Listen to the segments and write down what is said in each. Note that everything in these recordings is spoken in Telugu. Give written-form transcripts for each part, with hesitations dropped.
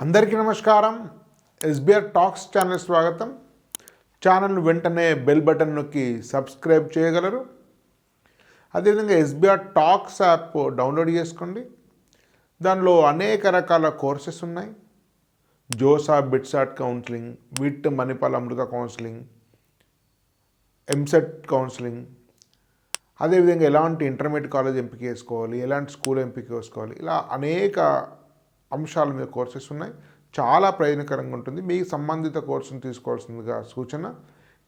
అందరికీ నమస్కారం. ఎస్బీఆర్ టాక్స్ ఛానల్ స్వాగతం. ఛానల్ వెంటనే బెల్ బటన్ నొక్కి సబ్స్క్రైబ్ చేయగలరు. అదేవిధంగా ఎస్బీఆర్ టాక్స్ యాప్ డౌన్లోడ్ చేసుకోండి. దానిలో అనేక రకాల కోర్సెస్ ఉన్నాయి. JoSAA BITSAT counselling, VIT Manipal Amrita counselling, EAMCET counselling, అదేవిధంగా ఎలాంటి ఇంటర్మీడియట్ కాలేజ్ ఎంపిక చేసుకోవాలి, ఎలాంటి స్కూల్ ఎంపిక చేసుకోవాలి, ఇలా అనేక అంశాల మీద కోర్సెస్ ఉన్నాయి. చాలా ప్రయోజనకరంగా ఉంటుంది. మీకు సంబంధిత కోర్సును తీసుకోవాల్సిందిగా సూచన.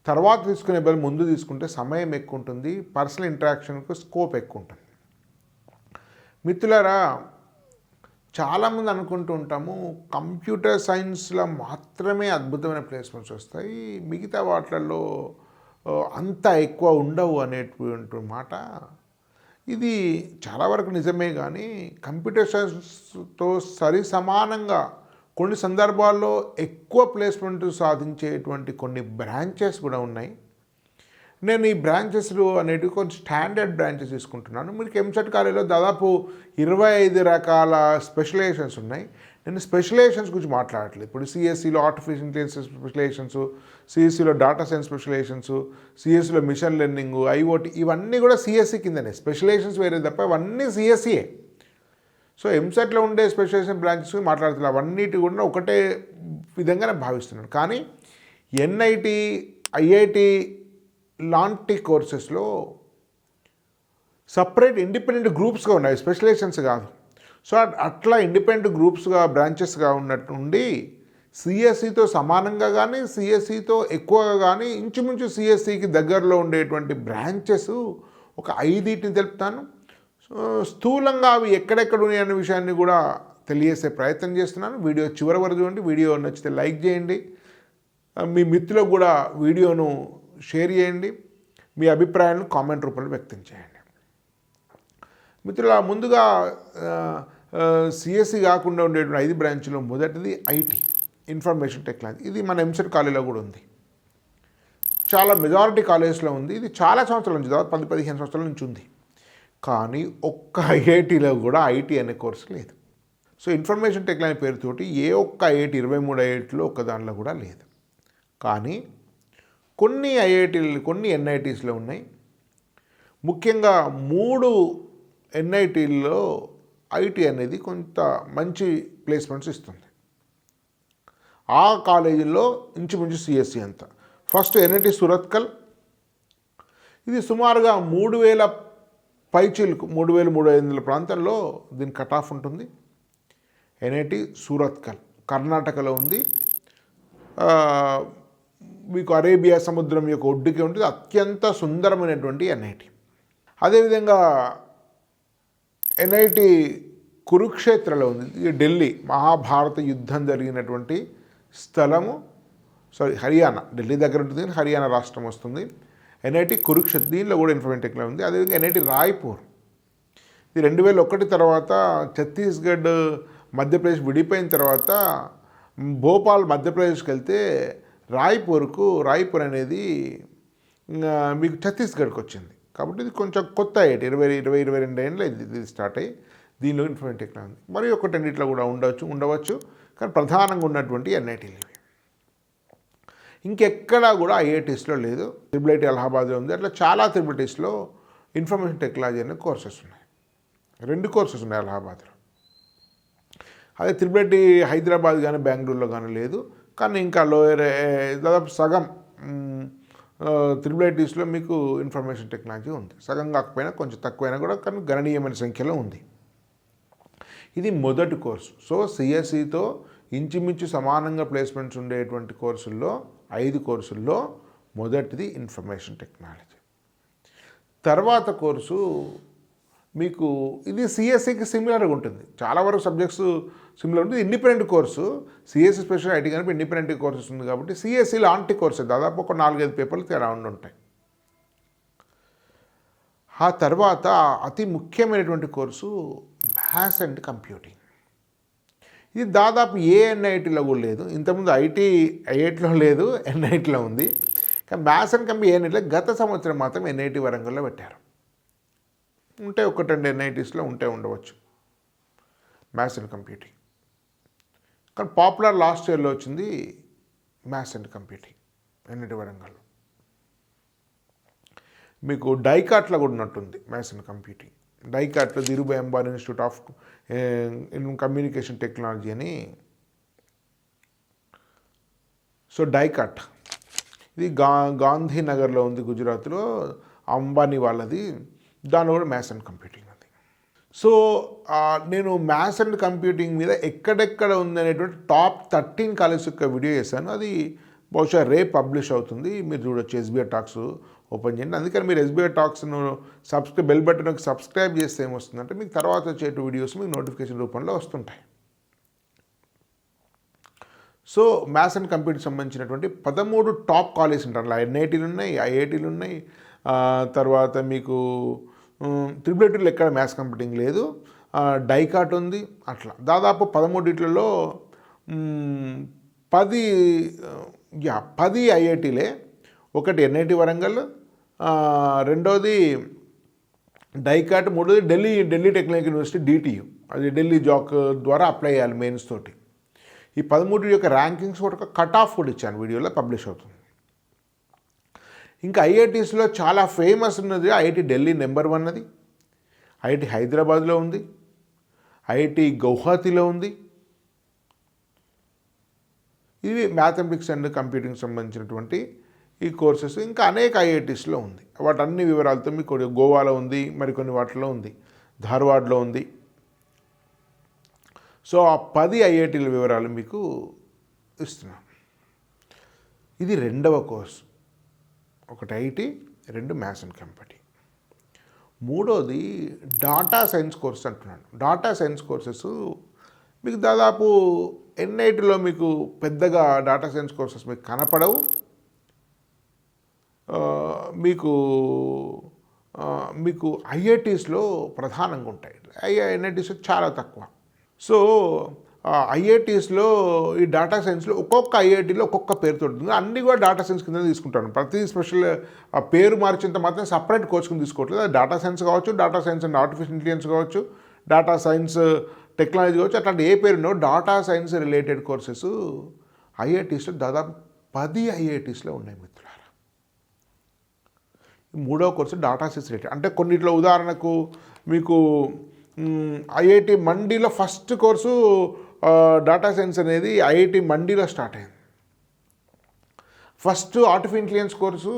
తర్వాత తీసుకునే బదులు ముందు తీసుకుంటే సమయం ఎక్కువ ఉంటుంది, పర్సనల్ ఇంటరాక్షన్కు స్కోప్ ఎక్కువ ఉంటుంది. మిత్రులారా, చాలామంది అనుకుంటూ ఉంటాము కంప్యూటర్ సైన్స్లో మాత్రమే అద్భుతమైన ప్లేస్మెంట్స్ వస్తాయి, మిగతా వాటిల్లో అంత ఎక్కువ ఉండవు అనేటువంటి మాట. ఇది చాలా వరకు నిజమే, కానీ కంప్యూటర్ సైన్స్తో సరి సమానంగా కొన్ని సందర్భాల్లో ఎక్కువ ప్లేస్మెంట్ సాధించేటువంటి కొన్ని బ్రాంచెస్ కూడా ఉన్నాయి. నేను ఈ బ్రాంచెస్లు అనేటివి కొంచెం స్టాండర్డ్ బ్రాంచెస్ తీసుకుంటున్నాను. మీకు ఎంసెట్ కాలేజీలో దాదాపు 25 రకాల స్పెషలైజేషన్స్ ఉన్నాయి. నేను స్పెషలైజేషన్స్ గురించి మాట్లాడట్లేదు. ఇప్పుడు సిఎస్సిలో ఆర్టిఫిషియల్ ఇంటెలిజెన్స్ స్పెషలైజేషన్స్, సిఎస్సిలో డేటా సైన్స్ స్పెషలైజేషన్స్, సిఎస్సిలో మిషన్ లెర్నింగ్, ఐఓటీ, ఇవన్నీ కూడా సిఎస్సి కిందనే. స్పెషలైజేషన్స్ వేరే తప్ప ఇవన్నీ సిఎస్సియే. సో ఎంసెట్లో ఉండే స్పెషలైజేషన్ బ్రాంచెస్ మాట్లాడుతున్నారు, అవన్నిటి కూడా ఒకటే విధంగా నేను భావిస్తున్నాను. కానీ ఎన్ఐటి, ఐఐటి లాంటి కోర్సెస్లో సపరేట్ ఇండిపెండెంట్ గ్రూప్స్గా ఉన్నాయి, స్పెషలైజేషన్స్ కాదు. సో అట్లా ఇండిపెండెంట్ గ్రూప్స్గా బ్రాంచెస్గా ఉన్నట్టుండి సిఎస్సితో సమానంగా కానీ సిఎస్సితో ఎక్కువగా కానీ ఇంచుమించు సిఎస్సికి దగ్గరలో ఉండేటువంటి బ్రాంచెస్ ఒక 5 తెలుపుతాను. స్థూలంగా అవి ఎక్కడెక్కడ ఉన్నాయనే విషయాన్ని కూడా తెలియజేసే ప్రయత్నం చేస్తున్నాను. వీడియో చివరి వరకు చూడండి. వీడియో నచ్చితే లైక్ చేయండి, మీ మిత్రులకు కూడా వీడియోను షేర్ చేయండి, మీ అభిప్రాయాలను కామెంట్ రూపంలో వ్యక్తం చేయండి. మిత్రుల, ముందుగా సిఎస్సి కాకుండా ఉండేటువంటి 5 బ్రాంచ్లో మొదటిది ఐటీ, ఇన్ఫర్మేషన్ టెక్నాలజీ. ఇది మన ఎంసెట్ కాలేజీలో కూడా ఉంది, చాలా మెజారిటీ కాలేజెస్లో ఉంది. ఇది చాలా సంవత్సరాల నుంచి, దాదాపు 10-15 సంవత్సరాల నుంచి ఉంది. కానీ ఒక్క ఐఐటీలో కూడా ఐటీ అనే కోర్సు లేదు. సో ఇన్ఫర్మేషన్ టెక్నాలజీ పేరుతోటి ఏ ఒక్క ఐఐటీ, 23 ఐఐటీలో ఒక్క దాంట్లో కూడా లేదు. కానీ కొన్ని ఐఐటీలు, కొన్ని ఎన్ఐటీస్లో ఉన్నాయి. ముఖ్యంగా 3 ఎన్ఐటీల్లో ఐటీ అనేది కొంత మంచి ప్లేస్మెంట్స్ ఇస్తుంది. ఆ కాలేజీల్లో ఇంచుమించు సిఎస్సి అంత. First NIT Surathkal. ఇది సుమారుగా 3000 పైచీలకు, 3300 ప్రాంతంలో దీని కట్ ఆఫ్ ఉంటుంది. ఎన్ఐటి సూరత్కల్ కర్ణాటకలో ఉంది. మీకు అరేబియా సముద్రం యొక్క ఒడ్డుకే ఉంటుంది. అత్యంత సుందరమైనటువంటి ఎన్ఐటి. అదేవిధంగా ఎన్ఐటి కురుక్షేత్రలో ఉంది. ఢిల్లీ, మహాభారత యుద్ధం జరిగినటువంటి స్థలము. హర్యానా, ఢిల్లీ దగ్గర ఉంటుంది, హర్యానా రాష్ట్రం వస్తుంది. ఎన్ఐటి కురుక్షేత్ర, దీనిలో కూడా ఇన్ఫర్మేషన్ టెక్నాలజీ ఉంది. అదేవిధంగా ఎన్ఐటి రాయ్పూర్, ఇది 2001 తర్వాత ఛత్తీస్గఢ్, మధ్యప్రదేశ్ విడిపోయిన తర్వాత భోపాల్ మధ్యప్రదేశ్కి వెళ్తే రాయ్పూర్ అనేది మీకు ఛత్తీస్గఢ్కి వచ్చింది. కాబట్టి ఇది కొంచెం కొత్త ఐఐటి, 22 ఏళ్ళలో ఇది స్టార్ట్ అయ్యి దీనిలో ఇన్ఫర్మేషన్ టెక్నాలజీ. మరి ఒక 10 కూడా ఉండవచ్చు, కానీ ప్రధానంగా ఉన్నటువంటి ఎన్ఐటీలు ఇవి. ఇంకెక్కడా కూడా ఐఐటీస్లో లేదు. ట్రిపుల్ అలహాబాద్లో ఉంది. అట్లా చాలా ట్రిపుల్ ఇన్ఫర్మేషన్ టెక్నాలజీ అనే కోర్సెస్ ఉన్నాయి. 2 కోర్సెస్ ఉన్నాయి అలహాబాద్లో. అదే ట్రిపుల్ హైదరాబాద్ కానీ బెంగళూరులో కానీ లేదు. కానీ ఇంకా లోయర్ దాదాపు సగం ట్రిపుల్ మీకు ఇన్ఫర్మేషన్ టెక్నాలజీ ఉంది. సగం కాకపోయినా కొంచెం తక్కువైనా కూడా, కానీ గణనీయమైన సంఖ్యలో ఉంది. ఇది మొదటి కోర్సు. సో సిఎస్సితో ఇంచుమించు సమానంగా ప్లేస్మెంట్స్ ఉండేటువంటి కోర్సుల్లో 5 కోర్సుల్లో మొదటిది ఇన్ఫర్మేషన్ టెక్నాలజీ. తర్వాత కోర్సు మీకు ఇది సిఎస్సికి సిమిలర్గా ఉంటుంది. చాలా వరకు సబ్జెక్ట్స్ సిమిలర్ ఉంటుంది. Independent course, CSC special IT కానీ ఇండిపెండెంట్ కోర్సెస్ ఉంది కాబట్టి సిఎస్సి లాంటి కోర్సు దాదాపు ఒక 4-5 పేపర్లు అరౌండ్ ఉంటాయి. ఆ తర్వాత అతి ముఖ్యమైనటువంటి కోర్సు మ్యాథ్స్ అండ్ కంప్యూటింగ్. ఇది దాదాపు ఏ ఎన్ఐటీలో కూడా లేదు. ఇంతకుముందు ఐఐటీలో లేదు, ఎన్ఐటీలో ఉంది. కానీ మ్యాథ్స్ అండ్ కంప్యూటింగ్ ఎన్ఐటీలో గత సంవత్సరం మాత్రం ఎన్ఐటీ వరంగల్లో పెట్టారు. ఉంటే 1-2 ఎన్ఐటీస్లో ఉండవచ్చు మ్యాథ్స్ అండ్ కంప్యూటింగ్. కానీ పాపులర్ లాస్ట్ ఇయర్లో వచ్చింది maths and computing NIT Warangal. మీకు డైకాట్లో కూడా ఉన్నట్టుంది మ్యాథ్స్ అండ్ కంప్యూటింగ్. డైకాట్లో Dhirubhai Ambani institute of communication technology అని. సో డైకాట్ ఇది గాంధీనగర్లో ఉంది గుజరాత్లో, అంబానీ వాళ్ళది. దానిలో కూడా మ్యాథ్స్ అండ్ కంప్యూటింగ్ అది. సో నేను మ్యాథ్స్ అండ్ కంప్యూటింగ్ మీద ఎక్కడెక్కడ ఉందనేటువంటి టాప్ 13 కాలేజ్ యొక్క వీడియో చేశాను. అది బహుశా రేపు పబ్లిష్ అవుతుంది, మీరు చూడొచ్చు. ఎస్బీఐ టాక్స్ ఓపెన్ చేయండి. అందుకని మీరు ఎస్బీఐ టాక్స్ను బెల్ బటన్కి సబ్స్క్రైబ్ చేస్తే ఏమొస్తుందంటే మీకు తర్వాత వచ్చే వీడియోస్ మీకు నోటిఫికేషన్ రూపంలో వస్తుంటాయి. సో మ్యాథ్స్ అండ్ కంప్యూటర్కి సంబంధించినటువంటి 13 టాప్ కాలేజ్ ఉంటారు. అలా ఎన్ఐటీలు ఉన్నాయి, ఐఐటీలు ఉన్నాయి. తర్వాత మీకు ట్రిపుల్ ఎక్కడ మ్యాథ్స్ కంప్యూటింగ్ లేదు. డైకాట్ ఉంది. అట్లా దాదాపు 13 10 ఐఐటీలే. ఒకటి ఎన్ఐటి వరంగల్, రెండోది డైకాట్, మూడోది ఢిల్లీ టెక్నికల్ యూనివర్సిటీ డిటియు. అది ఢిల్లీ జాక్ ద్వారా అప్లై చేయాలి మెయిన్స్ తోటి. ఈ 13 యొక్క ర్యాంకింగ్స్ ఒక కట్ ఆఫ్ కూడా ఇచ్చాను, వీడియోలో పబ్లిష్ అవుతుంది. ఇంకా ఐఐటీస్లో చాలా ఫేమస్ ఉన్నది ఐఐటి ఢిల్లీ నెంబర్ 1 అది, ఐఐటి హైదరాబాద్లో ఉంది, ఐఐటి గౌహతిలో ఉంది. ఇవి మ్యాథమెటిక్స్ అండ్ కంప్యూటింగ్కి సంబంధించినటువంటి ఈ కోర్సెస్. ఇంకా అనేక ఐఐటీస్లో ఉంది. వాటన్ని వివరాలతో మీకు గోవాలో ఉంది, మరికొన్ని వాటిలో ఉంది, ధార్వాడ్లో ఉంది. సో ఆ 10 ఐఐటీల వివరాలు మీకు ఇస్తున్నాను. ఇది రెండవ కోర్సు. ఒకటి ఐటీ, 2 మ్యాథ్స్ అండ్ కంప్యూటింగ్. మూడోది డాటా సైన్స్ కోర్స్ అంటున్నాను. డాటా సైన్స్ కోర్సెస్ మీకు దాదాపు ఎన్ఐటీలో మీకు పెద్దగా డాటా సైన్స్ కోర్సెస్ మీకు కనపడవు. మీకు ఐఐటీస్లో ప్రధానంగా ఉంటాయి. ఎన్ఐటీస్లో చాలా తక్కువ. సో ఐఐటీస్లో ఈ డాటా సైన్స్లో ఒక్కొక్క ఐఐటీలో ఒక్కొక్క పేరుతో ఉంటుంది. అన్నీ కూడా డాటా సైన్స్ కింద తీసుకుంటాను. ప్రతి స్పెషల్ ఆ పేరు మార్చేంత మాత్రం సపరేట్ కోర్స్ కింద తీసుకోవట్లేదు. అది డాటా సైన్స్ కావచ్చు, data science and artificial intelligence కావచ్చు, డాటా సైన్స్ టెక్నాలజీ కావచ్చు, అట్లాంటి ఏ పేరునో డాటా సైన్స్ రిలేటెడ్ కోర్సెస్ ఐఐటీస్లో దాదాపు 10 ఐఐటీస్లో ఉన్నాయి మిత్రులారా. మూడవ కోర్సు డాటా సైన్స్ రిలేటెడ్. అంటే కొన్నిట్లో ఉదాహరణకు మీకు ఐఐటి మండీలో ఫస్ట్ కోర్సు డాటా సైన్స్ అనేది ఐఐటి మండీలో స్టార్ట్ అయింది. First artificial intelligence course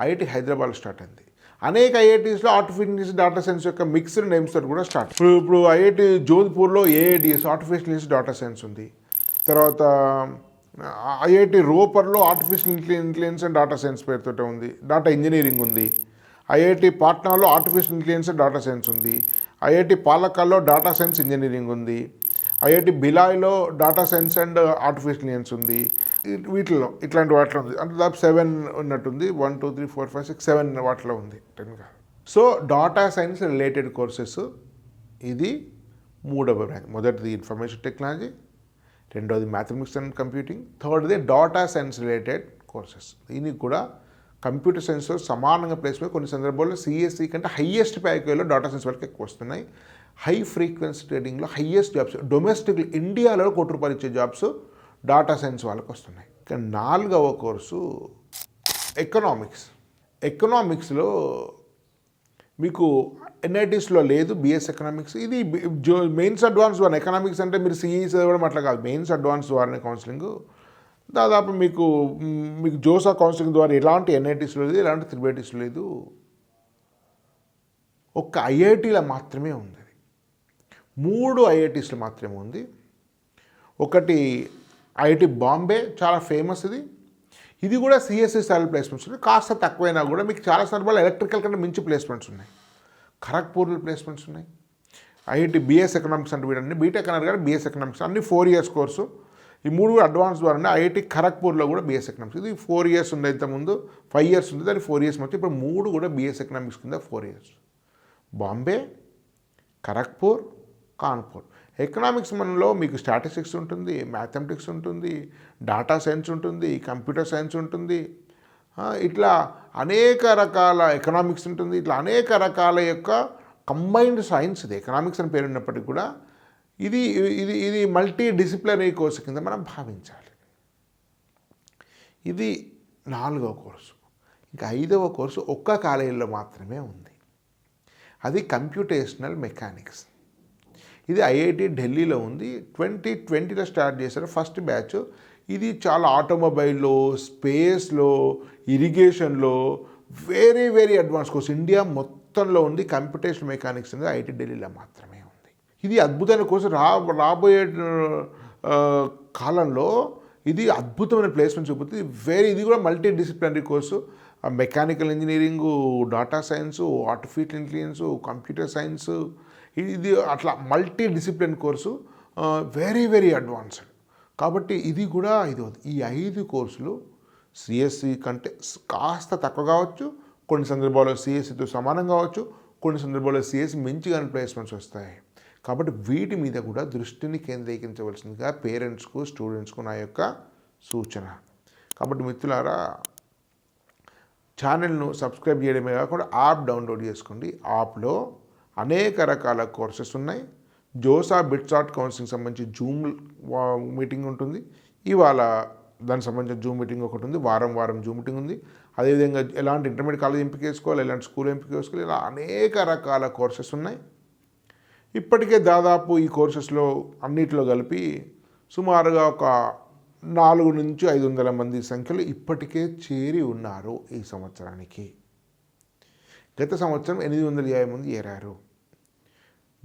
IIT హైదరాబాద్లో స్టార్ట్ అయింది. అనేక ఐఐటీస్లో ఆర్టిఫిషియల్ ఇంటెలిజెన్స్ డాటా సైన్స్ యొక్క మిక్స్డ్ నేమ్స్ తోటి కూడా స్టార్ట్. ఇప్పుడు ఐఐటి జోధ్పూర్లో AIDS artificial intelligence data science ఉంది. తర్వాత ఐఐటి రోపర్లో artificial intelligence and data science పేరుతో ఉంది. డాటా ఇంజనీరింగ్ ఉంది. ఐఐటి పాట్నాలో artificial intelligence and data science ఉంది. ఐఐటి పాలక్కాడ్లో డాటా సైన్స్ ఇంజనీరింగ్ ఉంది. ఐఐటి బిలాయ్లో data science and artificial intelligence ఉంది. వీటిలో ఇట్లాంటి వాటిలో ఉంది. అంటే దాదాపు 7 ఉన్నట్టుంది. 1 2 3 4 5 6 7 వాటిలో ఉంది, 10 కాదు. So data science related courses ఇది మూడవ ర్యాంక్. మొదటిది ఇన్ఫర్మేషన్ టెక్నాలజీ, రెండవది మ్యాథమెటిక్స్ అండ్ కంప్యూటింగ్, థర్డ్ది డాటా సైన్స్ రిలేటెడ్ కోర్సెస్. దీనికి కూడా కంప్యూటర్ సైన్స్లో సమానంగా ప్లేస్మెంట్. కొన్ని సందర్భాల్లో సిఎస్సి కంటే హయ్యెస్ట్ ప్యాకేజ్లో డాటా సైన్స్ వరకు ఎక్కువ వస్తున్నాయి. హై ఫ్రీక్వెన్సీ ట్రేడింగ్లో హయ్యెస్ట్ జాబ్స్ డొమెస్టిక్ ఇండియాలో ₹1 ఇచ్చే జాబ్స్ డాటా సైన్స్ వాళ్ళకి వస్తున్నాయి. ఇక 4వ కోర్సు ఎకనామిక్స్. ఎకనామిక్స్లో మీకు ఎన్ఐటీస్లో లేదు బిఎస్ ఎకనామిక్స్. ఇది మెయిన్స్ అడ్వాన్స్ ద్వారా ఎకనామిక్స్ అంటే మీరు సిఈ చదవడం అట్లా కాదు. మెయిన్స్ అడ్వాన్స్ ద్వారానే కౌన్సిలింగ్. దాదాపు మీకు జోసా కౌన్సిలింగ్ ద్వారా ఎలాంటి ఎన్ఐటీస్లో లేదు, ఎలాంటి త్రిబేటీస్లో లేదు. ఒక్క ఐఐటీలో మాత్రమే ఉంది. 3 ఐఐటీస్లో మాత్రమే ఉంది. ఒకటి ఐఐటి బాంబే, చాలా ఫేమస్ ఇది. ఇది కూడా సిఎస్సి స్టైల్ ప్లేస్మెంట్స్ ఉన్నాయి. కాస్త తక్కువైనా కూడా మీకు చాలా సందర్భాలు ఎలక్ట్రికల్ కంటే మించి ప్లేస్మెంట్స్ ఉన్నాయి. ఖరగ్పూర్లో ప్లేస్మెంట్స్ ఉన్నాయి. ఐఐటి బిఎస్ ఎకనామిక్స్ అంటే వీటన్ని బీటెక్ అన్నారు కానీ బిఎస్ ఎకనామిక్స్ అన్ని 4 years కోర్సు. ఈ 3 కూడా అడ్వాన్స్ ద్వారా ఉన్నాయి. ఐఐటి ఖరగ్పూర్లో కూడా బిఎస్ ఎకనామిక్స్. ఇది 4 years ఉంది. ఇంతకుముందు 5 years ఉంది, దాన్ని 4 years వచ్చి ఇప్పుడు 3 కూడా బిఎస్ ఎకనామిక్స్ కింద 4 years. బాంబే, ఖరగ్పూర్, కాన్పూర్. ఎకనామిక్స్ మనలో మీకు స్టాటిస్టిక్స్ ఉంటుంది, మ్యాథమెటిక్స్ ఉంటుంది, డాటా సైన్స్ ఉంటుంది, కంప్యూటర్ సైన్స్ ఉంటుంది, ఇట్లా అనేక రకాల ఎకనామిక్స్ ఉంటుంది. ఇట్లా అనేక రకాల యొక్క కంబైన్డ్ సైన్స్ ఇది. ఎకనామిక్స్ అని పేరు ఉన్నప్పటికీ కూడా ఇది ఇది ఇది మల్టీ డిసిప్లినరీ కోర్సు కింద మనం భావించాలి. ఇది 4వ కోర్సు. ఇంకా 5వ కోర్సు ఒక్క కాలేజీలో మాత్రమే ఉంది. అది కంప్యూటేషనల్ మెకానిక్స్. ఇది ఐఐటి ఢిల్లీలో ఉంది. 2020లో స్టార్ట్ చేశారు ఫస్ట్ బ్యాచ్. ఇది చాలా ఆటోమొబైల్లో, స్పేస్లో, ఇరిగేషన్లో very very advance course. India మొత్తంలో ఉంది. కంప్యూటేషనల్ మెకానిక్స్ అనేది ఐఐటి ఢిల్లీలో మాత్రమే ఉంది. ఇది అద్భుతమైన కోర్సు. రాబోయే కాలంలో ఇది అద్భుతమైన ప్లేస్మెంట్ చూపుతుంది. ఇది కూడా multi disciplinary course. Mechanical engineering, data science, artificial intelligence, computer science, ఇది అట్లా multi discipline course. Very very advanced. కాబట్టి ఇది కూడా ఈ 5 కోర్సులు సిఎస్సి కంటే కాస్త తక్కువ కావచ్చు, కొన్ని సందర్భాల్లో సిఎస్సితో సమానం కావచ్చు, కొన్ని సందర్భాల్లో సిఎస్సి మించిగానే ప్లేస్మెంట్స్ వస్తాయి. కాబట్టి వీటి మీద కూడా దృష్టిని కేంద్రీకరించవలసిందిగా పేరెంట్స్కు, స్టూడెంట్స్కు నా యొక్క సూచన. కాబట్టి మిత్రులారా, ఛానల్ను సబ్స్క్రైబ్ చేయడమే కాకుండా యాప్ డౌన్లోడ్ చేసుకోండి. యాప్లో అనేక రకాల కోర్సెస్ ఉన్నాయి. జోసా బిట్సాట్ కౌన్సిలింగ్ సంబంధించి జూమ్ మీటింగ్ ఉంటుంది. ఇవాళ దానికి సంబంధించిన జూమ్ మీటింగ్ ఒకటి ఉంది. వారం జూమ్ మీటింగ్ ఉంది. అదేవిధంగా ఎలాంటి ఇంటర్మీడియట్ కాలేజ్ ఎంపిక చేసుకోవాలి, ఎలాంటి స్కూల్ ఎంపిక చేసుకోవాలి, ఇలా అనేక రకాల కోర్సెస్ ఉన్నాయి. ఇప్పటికే దాదాపు ఈ కోర్సెస్లో అన్నిటిలో కలిపి సుమారుగా ఒక 400 నుంచి 500 మంది సంఖ్యలో ఇప్పటికే చేరి ఉన్నారు ఈ సంవత్సరానికి. గత సంవత్సరం 850 మంది చేరారు.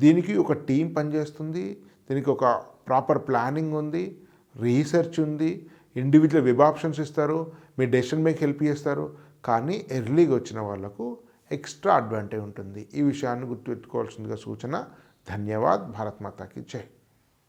దీనికి ఒక టీం పనిచేస్తుంది. దీనికి ఒక ప్రాపర్ ప్లానింగ్ ఉంది, రీసెర్చ్ ఉంది, ఇండివిజువల్ వెబ్ ఆప్షన్స్ ఇస్తారు, మీ డెసిషన్ మేక్ హెల్ప్ చేస్తారు. కానీ ఎర్లీగా వచ్చిన వాళ్ళకు ఎక్స్ట్రా అడ్వాంటేజ్ ఉంటుంది. ఈ విషయాన్ని గుర్తుపెట్టుకోవాల్సిందిగా సూచన. ధన్యవాద్. భారత్ మాతా కీ జై.